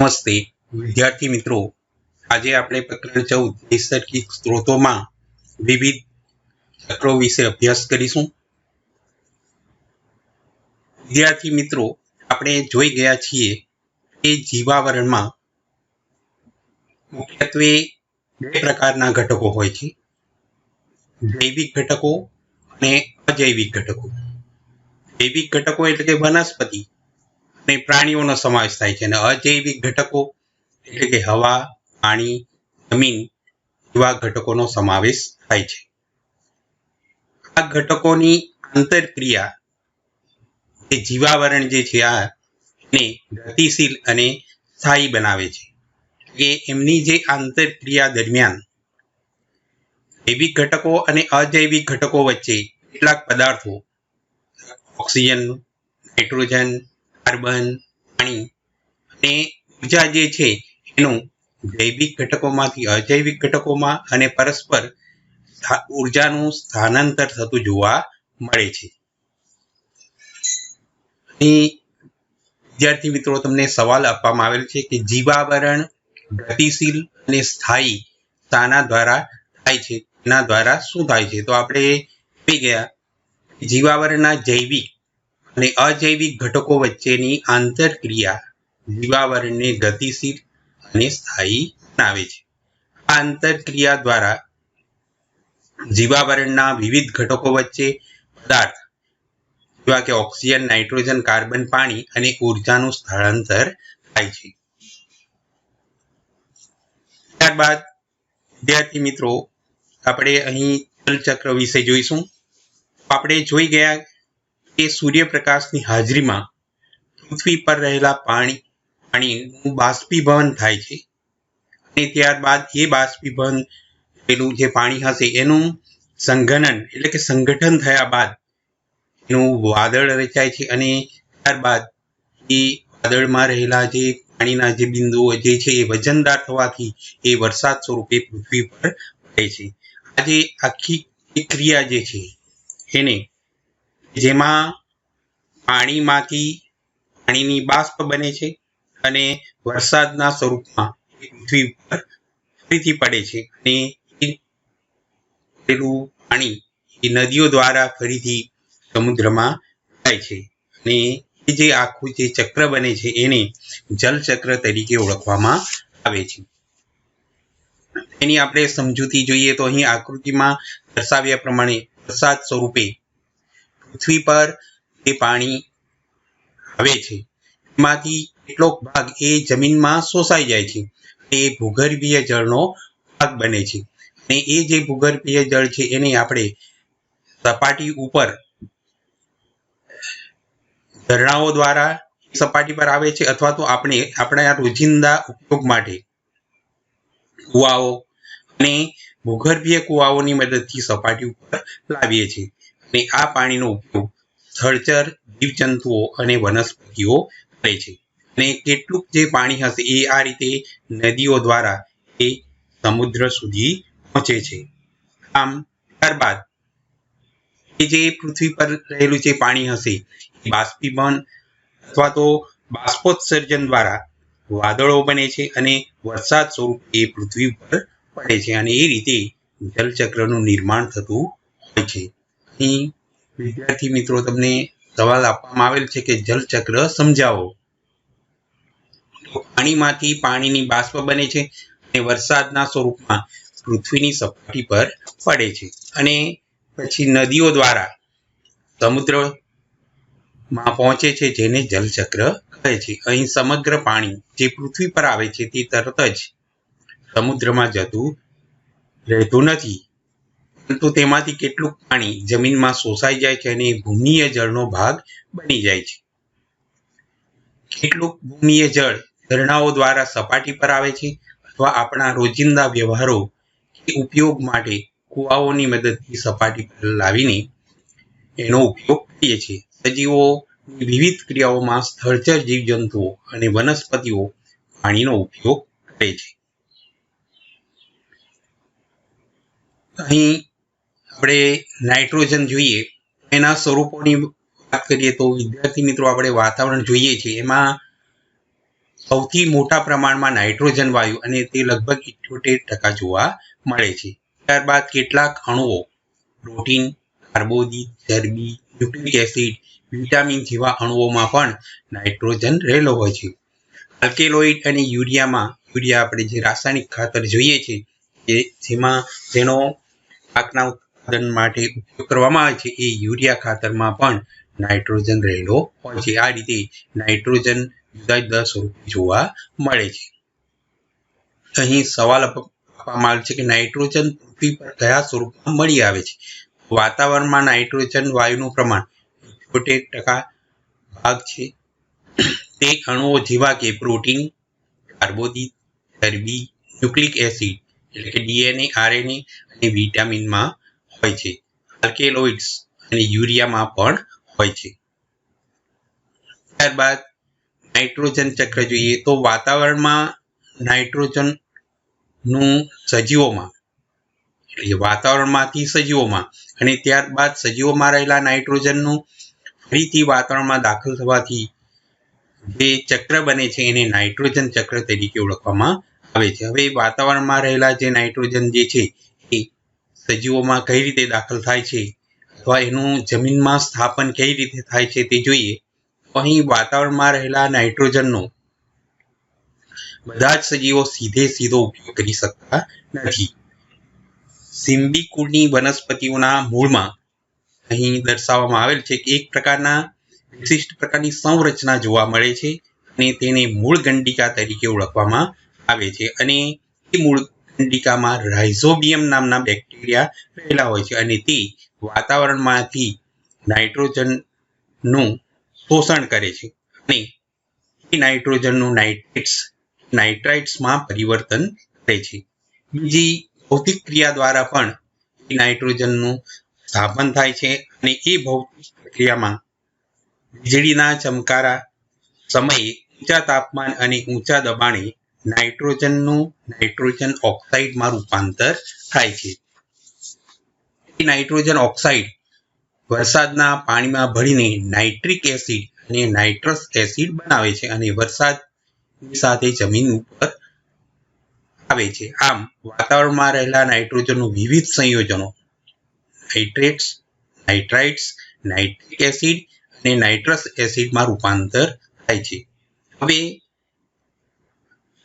નમસ્તે વિદ્યાર્થી મિત્રો, આજે આપણે પ્રકરણ 14 નૈસર્ગિક સ્ત્રોતોમાં વિવિધ ચક્રો વિશે અભ્યાસ કરીશું. વિદ્યાર્થી મિત્રો, આપણે જોઈ ગયા છીએ કે જીવાવરણમાં મુખ્યત્વે બે પ્રકારના ઘટકો હોય છે: જૈવિક ઘટકો અને અજૈવિક ઘટકો. જૈવિક ઘટકો એટલે કે વનસ્પતિ અને પ્રાણીઓનો સમાવેશ થાય છે, અને અજૈવિક ઘટકો એટલે કે હવા, પાણી, જમીન જેવા ઘટકોનો સમાવેશ થાય છે. આ ઘટકોની આંતરક્રિયા એ જીવાવરણ જે છે એને ગતિશીલ અને સ્થાયી બનાવે છે. કે એમની જે આંતરક્રિયા દરમિયાન જૈવિક ઘટકો અને અજૈવિક ઘટકો વચ્ચે કેટલાક પદાર્થો, ઓક્સિજન, નાઇટ્રોજન, કાર્બન, પાણી અને ઉર્જા જે છે એનું જૈવિક ઘટકોમાંથી અજૈવિક ઘટકોમાં અને પરસ્પર ઉર્જાનું સ્થાનાંતર થતું જોવા મળે છે. અહીં વિદ્યાર્થી મિત્રો, તમને સવાલ આપવામાં આવેલ છે કે જીવાવરણ ગતિશીલ અને સ્થાયી શાના દ્વારા થાય છે, એના દ્વારા શું થાય છે? તો આપણે જોઈ ગયા જીવાવરણના જૈવિક અને અજૈવિક ઘટકો વચ્ચેની આંતરક્રિયા જીવાવરણને ગતિશીલ અને સ્થાયી બનાવે છે. આ આંતરક્રિયા દ્વારા જીવાવરણના વિવિધ ઘટકો વચ્ચે પદાર્થ જેવા કે ઓક્સિજન, નાઇટ્રોજન, કાર્બન, પાણી અને ઉર્જાનું સ્થળાંતર થાય છે. ત્યારબાદ વિદ્યાર્થી મિત્રો, આપણે અહીં જલચક્ર વિશે જોઈશું. આપણે જોઈ ગયા કે સૂર્યપ્રકાશની હાજરીમાં પૃથ્વી પર રહેલા પાણીનું બાષ્પીભવન થાય છે, અને ત્યારબાદ એ બાષ્પીભવન થયેલું જે પાણી હશે એનું સંઘનન એટલે કે સંગઠન થયા બાદ એનું વાદળ રચાય છે, અને ત્યારબાદ એ વાદળમાં રહેલા જે પાણીના જે બિંદુઓ જે છે એ વજનદાર થવાથી એ વરસાદ સ્વરૂપે પૃથ્વી પર પડે છે. આ જે આખી ક્રિયા જે છે એને જેમાં પાણીની બાષ્પ બને છે અને વરસાદના સ્વરૂપમાં પૃથ્વી પર ફરીથી પડે છે, અને પેલું પાણી એ નદીઓ દ્વારા ફરીથી સમુદ્રમાં જાય છે, અને એ જે આખું જે ચક્ર બને છે એને જલચક્ર તરીકે ઓળખવામાં આવે છે. એની આપણે સમજૂતી જોઈએ તો અહીં આકૃતિમાં દર્શાવ્યા પ્રમાણે વરસાદ સ્વરૂપે પૃથ્વી પર જે પાણી આવે છે એમાંથી કેટલોક ભાગ એ જમીનમાં શોષાઈ જાય છે, એ ભૂગર્ભીય જળનો ભાગ બને છે, અને એ જે ભૂગર્ભીય જળ છે એને આપણે સપાટી ઉપર ઝરણાઓ દ્વારા સપાટી પર આવે છે, અથવા તો આપણે આપણા રોજિંદા ઉપયોગ માટે કુવાઓ અને ભૂગર્ભીય કુવાઓની મદદથી સપાટી ઉપર લાવીએ છીએ, અને આ પાણીનો ઉપયોગ સ્થળચર જીવજંતુઓ અને વનસ્પતિઓ કરે છે. અને કેટલુંક જે પાણી હશે એ આ રીતે નદીઓ દ્વારા એ સમુદ્ર સુધી પહોંચે છે. આમ ત્યારબાદ એ જે પૃથ્વી પર રહેલું જે પાણી હશે એ બાષ્પીભવન અથવા તો બાષ્પોત્સર્જન દ્વારા વાદળો બને છે, અને વરસાદ સ્વરૂપે એ પૃથ્વી પર પડે છે, અને એ રીતે જલચક્રનું નિર્માણ થતું હોય છે. અહીં વિદ્યાર્થી મિત્રો, તમને સવાલ આપવામાં આવેલ છે કે જલચક્ર સમજાવો. પાણીમાંથી પાણીની બાષ્પ બને છે અને વરસાદના સ્વરૂપમાં પૃથ્વીની સપાટી પર પડે છે, અને પછી નદીઓ દ્વારા સમુદ્રમાં પહોંચે છે, જેને જલચક્ર કહે છે. અહીં સમગ્ર પાણી જે પૃથ્વી પર આવે છે તે તરત જ સમુદ્રમાં જતું રહેતું નથી, પરંતુ તેમાંથી કેટલુંક પાણી જમીનમાં શોષાઈ જાય છે અને ભૂમિય જળનો ભાગ બની જાય છે. કેટલુંક ભૂમિય જળ ઝરણાઓ દ્વારા સપાટી પર આવે છે, અથવા આપણા રોજિંદા વ્યવહારો કે ઉપયોગ માટે કુવાઓની મદદથી સપાટી પર લાવીને એનો ઉપયોગ કરીએ છીએ. સજીવોની વિવિધ ક્રિયાઓમાં સ્થળચર જીવજંતુઓ અને વનસ્પતિઓ પાણીનો ઉપયોગ કરે છે. અહીં આપણે નાઇટ્રોજન જોઈએ, એના સ્વરૂપોની વાત કરીએ તો વિદ્યાર્થી મિત્રો, આપણે વાતાવરણ જોઈએ છીએ એમાં સૌથી મોટા પ્રમાણમાં નાઇટ્રોજન વાયુ અને તે લગભગ 78% જોવા મળે છે. ત્યારબાદ કેટલાક અણુઓ પ્રોટીન, કાર્બોદિત, ચરબી, ન્યુક્લિક એસિડ, વિટામિન જેવા અણુઓમાં પણ નાઇટ્રોજન રહેલો હોય છે. આલ્કેલોઇડ અને યુરિયા આપણે જે રાસાયણિક ખાતર જોઈએ છે જેનો પાકના ઉત્પાદન માટે ઉપયોગ કરવામાં આવે છે એ યુરિયા ખાતરમાં પણ નાઇટ્રોજન રહેલો હોય છે. આ રીતે નાઇટ્રોજન જુદા જુદા સ્વરૂપે જોવા મળે છે. અહીં સવાલ આપવામાં આવે છે કે નાઇટ્રોજન પૃથ્વી પર કયા સ્વરૂપમાં મળી આવે છે. વાતાવરણમાં નાઇટ્રોજન વાયુનું પ્રમાણ 78% ભાગ છે. તે અણુઓ જેવા કે પ્રોટીન, કાર્બોદિત, ચરબી, ન્યુક્લિક એસિડ એટલે કે DNA, RNA અને વિટામિનમાં હોય છે. આલ્કેલોઇડ્સ અને યુરિયામાં પણ હોય છે. ત્યારબાદ નાઇટ્રોજન ચક્ર જોઈએ તો વાતાવરણમાં નાઇટ્રોજનનું સજીવોમાં એટલે વાતાવરણમાંથી સજીવોમાં અને ત્યારબાદ સજીવોમાં રહેલા નાઇટ્રોજનનું ફરીથી વાતાવરણમાં દાખલ થવાથી જે ચક્ર બને છે એને નાઇટ્રોજન ચક્ર તરીકે ઓળખવામાં આવે છે. હવે વાતાવરણમાં રહેલા જે નાઇટ્રોજન જે છે એ સજીવોમાં કઈ રીતે દાખલ થાય છે અથવા એનું જમીનમાં સ્થાપન કઈ રીતે થાય છે તે જોઈએ. અહીં વાતાવરણમાં રહેલા નાઇટ્રોજનનો બધા જ સજીવો સીધો ઉપયોગ કરી શકતા નથી. સિમ્બી કુળની વનસ્પતિઓના મૂળમાં અહીં દર્શાવવામાં આવેલ છે કે એક વિશિષ્ટ પ્રકારની સંરચના જોવા મળે છે અને તેને મૂળ ગંડિકા તરીકે ઓળખવામાં આવે છે. અને એ મૂળ ગંડિકામાં રાઇઝોબિયમ નામના બેક્ટેરિયા રહેલા હોય છે અને તે વાતાવરણમાંથી નાઇટ્રોજનનું શોષણ કરે છે અને એ નાઇટ્રોજનનું નાઇટ્રાઇટ્સમાં પરિવર્તન કરે છે. બીજી ભૌતિક ક્રિયા દ્વારા પણ એ નાઇટ્રોજનનું સ્થાપન થાય છે અને એ ભૌતિક પ્રક્રિયામાં વીજળીના ચમકારા સમયે ઊંચા તાપમાન અને ઊંચા દબાણે નાઇટ્રોજન ઓક્સાઇડમાં રૂપાંતર થાય છે. એ નાઇટ્રોજન ઓક્સાઇડ વરસાદના પાણીમાં ભળીને નાઇટ્રિક એસિડ અને નાઇટ્રસ એસિડ બનાવે છે અને વરસાદની સાથે જમીન ઉપર આવે છે. આમ વાતાવરણમાં રહેલા નાઇટ્રોજનનું વિવિધ સંયોજનો નાઇટ્રેટ્સ, નાઇટ્રાઇટ્સ, નાઇટ્રિક એસિડ અને નાઇટ્રસ એસિડમાં રૂપાંતર થાય છે. હવે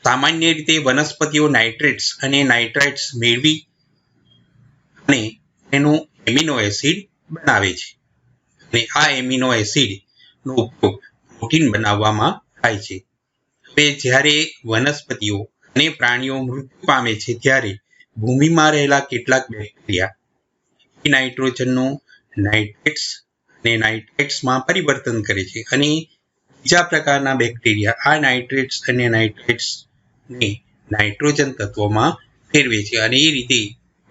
સામાન્ય રીતે વનસ્પતિઓ નાઇટ્રેટ્સ અને નાઇટ્રાઇટ્સ મેળવી અને એનું એમિનો એસિડ બનાવે છે અને આ એમિનો એસિડનો ઉપયોગ પ્રોટીન બનાવવામાં થાય છે. હવે જ્યારે વનસ્પતિઓ અને પ્રાણીઓ મૃત્યુ પામે છે ત્યારે ભૂમિમાં રહેલા કેટલાક બેક્ટેરિયા એ નાઇટ્રોજનનું નાઇટ્રેટ્સ અને નાઇટ્રાઇટ્સમાં પરિવર્તન કરે છે અને બીજા પ્રકારના બેક્ટેરિયા આ નાઇટ્રેટ્સ અને નાઇટ્રાઇટ્સને નાઇટ્રોજન તત્વોમાં ફેરવે છે અને એ રીતે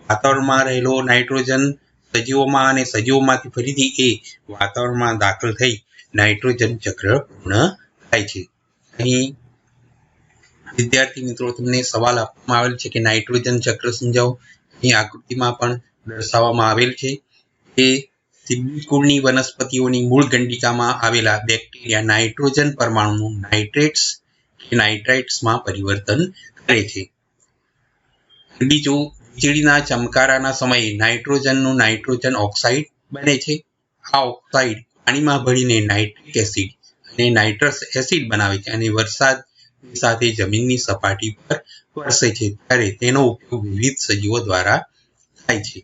વાતાવરણમાં રહેલો નાઇટ્રોજન સજીવોમાં અને સજીવોમાંથી ફરીથી એ વાતાવરણમાં દાખલ થઈ નાઇટ્રોજન ચક્ર પૂર્ણ થાય છે. અહીં વિદ્યાર્થી મિત્રો તમને સવાલ આપવામાં આવેલ છે કે નાઇટ્રોજન ચક્ર સમજાવો. અહીં આકૃતિમાં પણ દર્શાવવામાં આવેલ છે કે સિમ્બી કુળની વનસ્પતિઓની મૂળ ગંડિકામાં આવેલા બેક્ટેરિયા નાઇટ્રોજન પરમાણુનું નાઇટ્રેટ્સ કે નાઇટ્રાઇટ્સમાં પરિવર્તન કરે છે. બીજું, વીજળીના ચમકારાના સમયે નાઇટ્રોજન ઓક્સાઇડ બને છે. આ ઓક્સાઇડ પાણીમાં ભળીને નાઇટ્રિક એસિડ અને નાઇટ્રસ એસિડ બનાવે છે અને વરસાદની સાથે જમીનની સપાટી પર વરસે છે ત્યારે તેનો ઉપયોગ વિવિધ સજીવો દ્વારા થાય છે.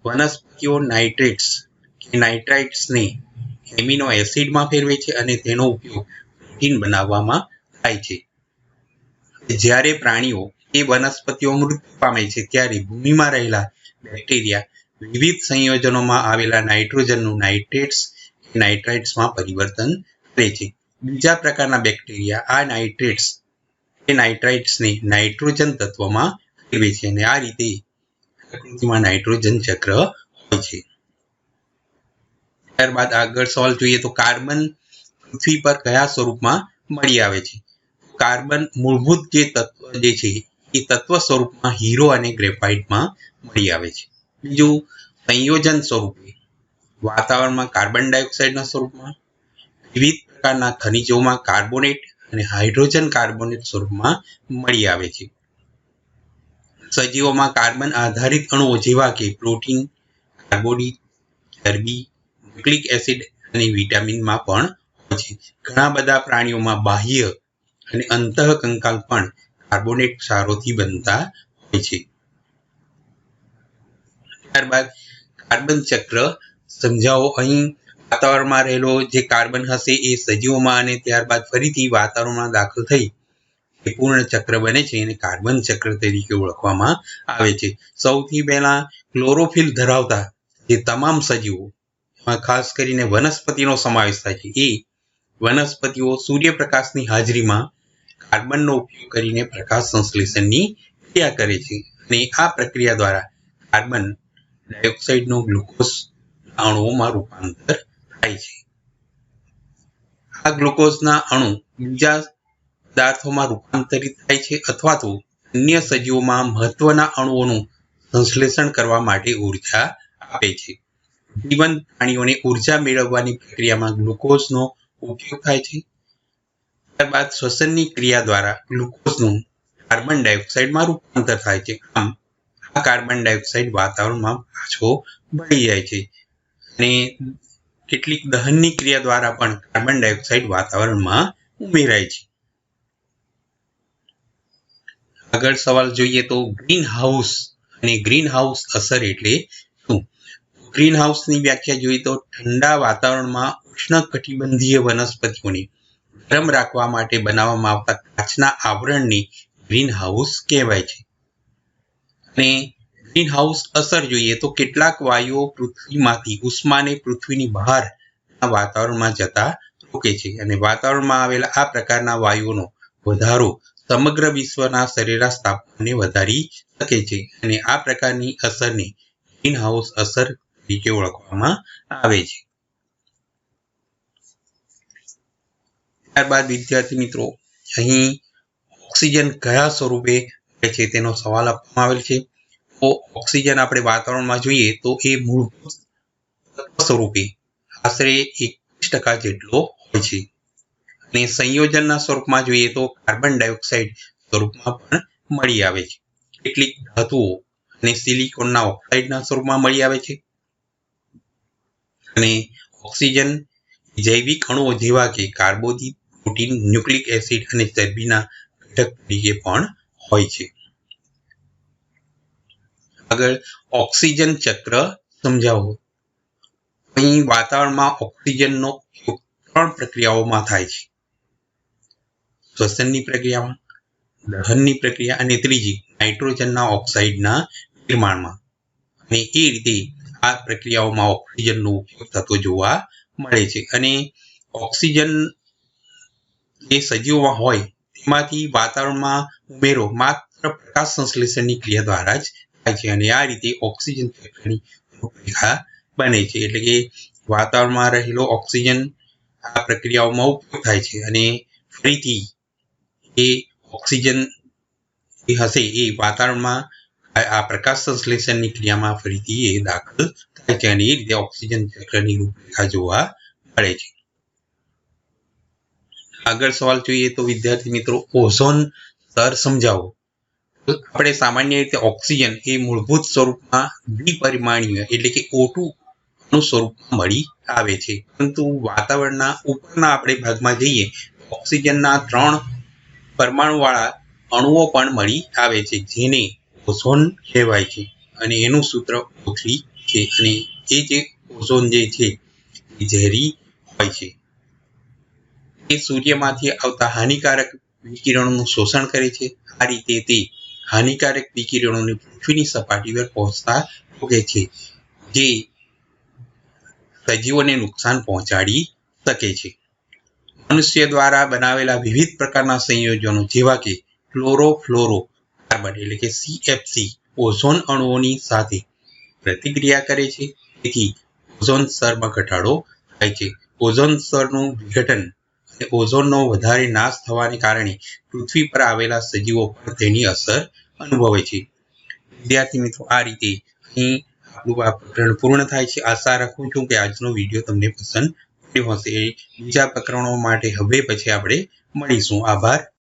વનસ્પતિઓ નાઇટ્રેટ્સ કે નાઇટ્રાઇટ્સને એમિનો એસિડમાં ફેરવે છે અને તેનો ઉપયોગ પ્રોટીન બનાવવામાં થાય છે. જ્યારે પ્રાણીઓ એ વનસ્પતિઓ મૃત્યુ પામે છે ત્યારે ભૂમિમાં રહેલા બેક્ટેરિયા વિવિધ સંયોજનોમાં આવેલા નાઇટ્રોજનનું નાઇટ્રેટ્સ કે નાઇટ્રાઇટ્સમાં પરિવર્તન કરે છે. બીજા પ્રકારના બેક્ટેરિયા આ નાઇટ્રેટ્સ કે નાઇટ્રાઇટ્સને નાઇટ્રોજન તત્વમાં ફેરવે છે અને આ રીતે પ્રકૃતિમાં નાઇટ્રોજન ચક્ર હોય છે. ત્યારબાદ આગળ સવાલ જોઈએ તો કાર્બન પૃથ્વી પર કયા સ્વરૂપમાં મળી આવે છે. કાર્બન મૂળભૂત જે તત્વ જે છે એ તત્વ સ્વરૂપમાં હીરો અને ગ્રેફાઇટમાં મળી આવે છે. બીજું, સંયોજન સ્વરૂપે વાતાવરણમાં કાર્બન ડાયોક્સાઇડના સ્વરૂપમાં, વિવિધ પ્રકારના ખનિજોમાં કાર્બોનેટ અને હાઇડ્રોજન કાર્બોનેટ સ્વરૂપમાં મળી આવે છે. સજીવોમાં કાર્બન આધારિત અણુઓ જેવા કે પ્રોટીન, કાર્બોદિત, ચરબી, ન્યુક્લિક એસિડ અને વિટામિનમાં પણ હોય છે. ઘણા બધા પ્રાણીઓમાં બાહ્ય અને અંતઃકંકાલ પણ કાર્બોનેટ ક્ષારોથી બનતા હોય છે. ત્યારબાદ કાર્બન ચક્ર સમજાવો. અહીં વાતાવરણમાં રહેલો જે કાર્બન હશે એ સજીવોમાં અને ત્યારબાદ ફરીથી વાતાવરણમાં દાખલ થઈ એ પૂર્ણ ચક્ર બને છે અને કાર્બન ચક્ર તરીકે ઓળખવામાં આવે છે. સૌથી પહેલા ક્લોરોફિલ ધરાવતા જે તમામ સજીવો, એમાં ખાસ કરીને વનસ્પતિનો સમાવેશ થાય છે, એ વનસ્પતિઓ સૂર્યપ્રકાશની હાજરીમાં કાર્બનનો ઉપયોગ કરીને પ્રકાશ સંશ્લેષણની ક્રિયા કરે છે અને આ પ્રક્રિયા દ્વારા કાર્બન ડાયોક્સાઇડનું ગ્લુકોઝ અણુઓમાં રૂપાંતર થાય છે. આ ગ્લુકોઝના અણુ બીજા પદાર્થોમાં રૂપાંતરિત થાય છે અથવા તો અન્ય સજીવોમાં મહત્વના અણુઓનું સંશ્લેષણ કરવા માટે ઉર્જા આપે છે. જીવંત પ્રાણીઓને ઉર્જા મેળવવાની પ્રક્રિયામાં ગ્લુકોઝનો ઉપયોગ થાય છે. ત્યારબાદ શ્વસનની ક્રિયા દ્વારા ગ્લુકોઝનું કાર્બન ડાયોક્સાઇડમાં રૂપાંતર થાય છે. આમ આ કાર્બન ડાયોક્સાઇડ વાતાવરણમાં પાછો ભળી જાય છે અને કેટલીક દહનની ક્રિયા દ્વારા પણ કાર્બન ડાયોક્સાઇડ વાતાવરણમાં ઉમેરાય છે. આગળ સવાલ જોઈએ તો ગ્રીન હાઉસ અને ગ્રીન હાઉસ અસર એટલે શું? ગ્રીન હાઉસની વ્યાખ્યા જોઈએ તો ઠંડા વાતાવરણમાં ઉષ્ણકટિબંધીય વનસ્પતિઓને ગરમ રાખવા માટે બનાવવામાં આવતા કાચના આવરણને ગ્રીન હાઉસ કહેવાય છે. અને ગ્રીન હાઉસ અસર જોઈએ તો કેટલાક વાયુઓ પૃથ્વીમાંથી ઉષ્માને પૃથ્વીની બહારના વાતાવરણમાં જતા રોકે છે અને વાતાવરણમાં આવેલા આ પ્રકારના વાયુઓનો વધારો સમગ્ર વિશ્વના સરેરાશ તાપમાનને વધારી શકે છે અને આ પ્રકારની અસરને ગ્રીન હાઉસ અસર તરીકે ઓળખવામાં આવે છે. ત્યારબાદ વિદ્યાર્થી મિત્રો, અહીં ઓક્સિજન કયા સ્વરૂપે મળે છે તેનો સવાલ આપવામાં આવેલ છે. તો ઓક્સિજન આપણે વાતાવરણમાં જોઈએ તો એ મૂળભૂત સ્વરૂપે આશરે 21% જેટલો હોય છે અને સંયોજનના સ્વરૂપમાં જોઈએ તો કાર્બન ડાયોક્સાઇડ સ્વરૂપમાં પણ મળી આવે છે. કેટલીક ધાતુઓ અને સિલિકોનના ઓક્સાઇડના સ્વરૂપમાં મળી આવે છે અને ઓક્સિજન જૈવિક અણુઓ જેવા કે કાર્બોદિત, પ્રોટીન, ન્યુક્લિક એસિડ અને ચરબીના ઘટક તરીકે પણ હોય છે. આગળ ઓક્સિજન ચક્ર સમજાવો. અહીં વાતાવરણમાં ઓક્સિજનનો ઉપયોગ 3 પ્રક્રિયાઓમાં થાય છે: શ્વસનની પ્રક્રિયામાં, દહનની પ્રક્રિયા અને ત્રીજી નાઇટ્રોજનના ઓક્સાઇડના નિર્માણમાં. અને એ રીતે આ પ્રક્રિયાઓમાં ઓક્સિજનનો ઉપયોગ થતો જોવા મળે છે અને ઓક્સિજન જે સજીવોમાં હોય તેમાંથી વાતાવરણમાં ઉમેરો માત્ર પ્રકાશ સંશ્લેષણની ક્રિયા દ્વારા જ થાય છે અને આ રીતે ઓક્સિજન ચક્રની રૂપરેખા બને છે. એટલે કે વાતાવરણમાં રહેલો ઓક્સિજન આ પ્રક્રિયાઓમાં ઉપયોગ થાય છે અને ફરીથી એ ઓક્સિજન જે હશે એ વાતાવરણમાં આ પ્રકાશ સંશ્લેષણની ક્રિયામાં ફરીથી એ દાખલ થાય છે અને એ રીતે ઓક્સિજન ચક્રની રૂપરેખા જોવા મળે છે. આગળ સવાલ જોઈએ તો વિદ્યાર્થી મિત્રો, ઓઝોન સ્તર સમજાવો. આપણે સામાન્ય રીતે ઓક્સિજન એ મૂળભૂત સ્વરૂપમાં દ્વિપરિમાણીય એટલે કે O2 નું સ્વરૂપમાં મળી આવે છે, પરંતુ વાતાવરણના ઉપરના આપણે ભાગમાં જઈએ ઓક્સિજનના 3 પરમાણુવાળા અણુઓ પણ મળી આવે છે જેને ઓઝોન કહેવાય છે અને એનું સૂત્ર O3 છે અને એ જે ઓઝોન જે છે એ ઝેરી હોય છે. એ સૂર્યમાંથી આવતા હાનિકારક વિકિરણોનું શોષણ કરે છે. આ રીતે તે હાનિકારક વિકિરણોને પૃથ્વીની સપાટી પર પહોંચતા રોકે છે, જે સજીવોને નુકસાન પહોંચાડી શકે છે. મનુષ્ય દ્વારા બનાવેલા વિવિધ પ્રકારના સંયોજનો જેવા કે ક્લોરોફ્લોરો કાર્બન એટલે કે CFC ઓઝોન અણુઓની સાથે પ્રતિક્રિયા કરે છે, તેથી ઓઝોન સ્તરમાં ઘટાડો થાય છે. ઓઝોન સ્તરનું વિઘટન અને ઓઝોનનો વધારે નાશ થવાને કારણે પૃથ્વી પર આવેલા સજીવો પર તેની અસર અનુભવે છે. વિદ્યાર્થી મિત્રો, આ રીતે અહીં આપણું આ પ્રકરણ પૂર્ણ થાય છે. આશા રાખું છું કે આજનો વિડીયો તમને પસંદ પડ્યો હશે. બીજા પ્રકરણો માટે હવે પછી આપણે મળીશું. આભાર.